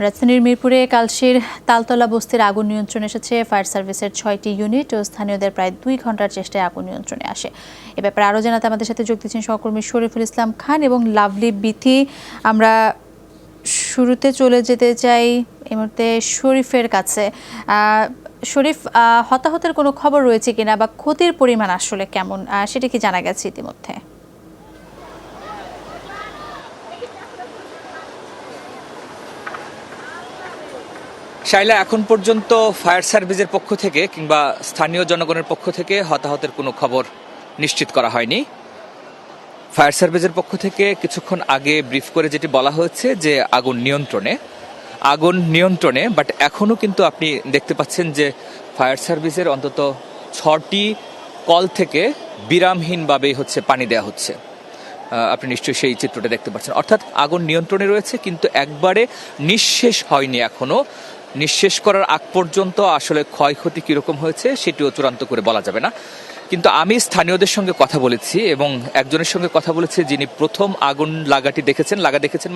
রাজধানীর মিরপুরে কালশির তালতলা বস্তির আগুন নিয়ন্ত্রণে এসেছে ফায়ার সার্ভিসের 6টি ইউনিট ও স্থানীয়দের প্রায় 2 ঘন্টার চেষ্টায় আগুন নিয়ন্ত্রণে আসে। এ ব্যাপারে আরও জানাতে আমাদের সাথে যোগ দিচ্ছেন সহকর্মী শরীফুল ইসলাম খান এবং লাভলি বিথি। আমরা শুরুতে চলে যেতে চাই এই মুহূর্তে শরীফের কাছে। শরীফ, হতাহতের কোনো খবর রয়েছে কিনা বা ক্ষতির পরিমাণ আসলে কেমন সেটা কি জানা গেছে ইতিমধ্যে? শাইলা, এখন পর্যন্ত ফায়ার সার্ভিসের পক্ষ থেকে কিংবা স্থানীয় জনগণের পক্ষ থেকে হতাহতের কোনো খবর নিশ্চিত করা হয়নি। ফায়ার সার্ভিসের পক্ষ থেকে কিছুক্ষণ আগে ব্রিফ করে যেটি বলা হয়েছে যে আগুন নিয়ন্ত্রণে, বাট এখনও কিন্তু আপনি দেখতে পাচ্ছেন যে ফায়ার সার্ভিসের অন্তত 6টি কল থেকে বিরামহীনভাবেই পানি দেওয়া হচ্ছে। আপনি নিশ্চয়ই সেই চিত্রটা দেখতে পাচ্ছেন, অর্থাৎ আগুন নিয়ন্ত্রণে রয়েছে কিন্তু একবারে নিঃশেষ হয়নি। এখনো নিঃশেষ করার আগ পর্যন্ত আসলে ক্ষয়ক্ষতি কিরকম হয়েছে সেটিও চূড়ান্ত করে বলা যাবে না। কিন্তু আমি স্থানীয়দের সঙ্গে কথা বলেছি এবং একজনের সঙ্গে কথা বলেছি যিনি প্রথম আগুন লাগা দেখেছেন,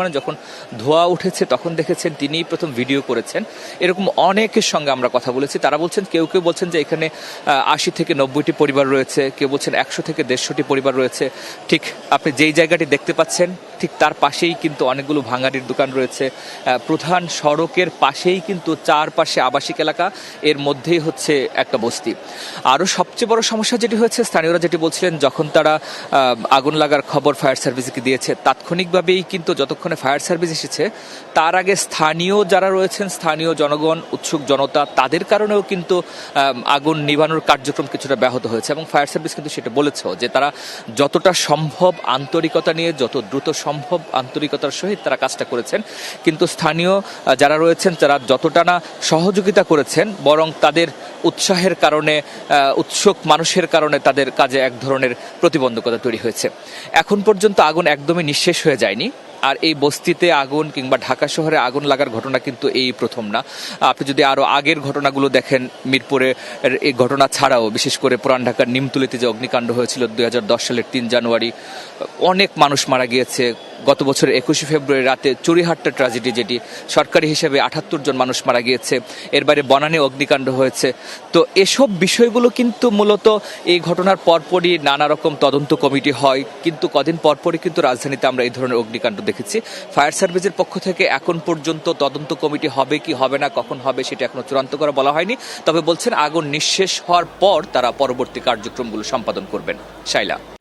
মানে যখন ধোঁয়া উঠেছে তখন দেখেছেন, তিনিই প্রথম ভিডিও করেছেন। এরকম অনেকের সঙ্গে আমরা কথা বলেছি। তারা বলছেন, কেউ বলছেন যে এখানে 80 থেকে 90টি পরিবার রয়েছে, কেউ বলছেন 100 থেকে 150টি পরিবার রয়েছে। ঠিক আপনি যেই জায়গাটি দেখতে পাচ্ছেন ঠিক তার পাশেই কিন্তু অনেকগুলো ভাঙাড়ির দোকান রয়েছে। প্রধান সড়কের পাশেই কিন্তু চারপাশে আবাসিক এলাকা, এর মধ্যেই একটা বস্তি। আরও সবচেয়ে বড় সমস্যা যেটি হয়েছে, স্থানীয়রা যেটি বলছিলেন, যখন তারা আগুন লাগার খবর ফায়ার সার্ভিসকে দিয়েছে তাৎক্ষণিকভাবেই কিন্তু যতক্ষণে ফায়ার সার্ভিস এসেছে তার আগে স্থানীয় যারা রয়েছেন, স্থানীয় জনগণ, উৎসুক জনতা, তাদের কারণেও কিন্তু আগুন নিভানোর কার্যক্রম কিছুটা ব্যাহত হয়েছে। এবং ফায়ার সার্ভিস কিন্তু সেটা বলেছেও যে তারা যতটা সম্ভব আন্তরিকতা নিয়ে, যত দ্রুত সম্ভব আন্তরিকতার সহিত তারা কাজটা করেছেন। কিন্তু স্থানীয় যারা রয়েছেন তারা যতটা না সহযোগিতা করেছেন, বরং তাদের উৎসাহের কারণে, উৎসুক মানুষের কারণে তাদের কাজে এক ধরনের প্রতিবন্ধকতা তৈরি হয়েছে। এখন পর্যন্ত আগুন একদমই নিঃশেষ হয়ে যায়নি। আর এই বস্তিতে আগুন কিংবা ঢাকা শহরে আগুন লাগার ঘটনা কিন্তু এই প্রথম না। আপনি যদি আরও আগের ঘটনাগুলো দেখেন, মিরপুরে এই ঘটনা ছাড়াও বিশেষ করে পুরান ঢাকার নিমতলিতে যে অগ্নিকাণ্ড হয়েছিল 2010 সালের 3 জানুয়ারি, অনেক মানুষ মারা গিয়েছে। গত বছর 21 ফেব্রুয়ারি রাতে চুরিহাট্টা ট্র্যাজেডি, যেটি সরকারি হিসেবে 78 জন মানুষ মারা গিয়েছে। এর বাইরে বনানী অগ্নিকাণ্ড হয়েছে। তো এসব বিষয়গুলো কিন্তু মূলত এই ঘটনার পরপরই নানা রকম তদন্ত কমিটি হয়, কিন্তু কদিন পরপরই কিন্তু রাজধানীতে আমরা এই ধরনের অগ্নিকাণ্ড দেখেছি। ফায়ার সার্ভিসের পক্ষ থেকে এখন পর্যন্ত তদন্ত কমিটি হবে কি হবে না, কখন হবে সেটা এখনো চূড়ান্ত করে বলা হয়নি। তবে বলছেন আগুন নিঃশেষ হওয়ার পর তারা পরবর্তী কার্যক্রমগুলো সম্পাদন করবেন। শাইলা।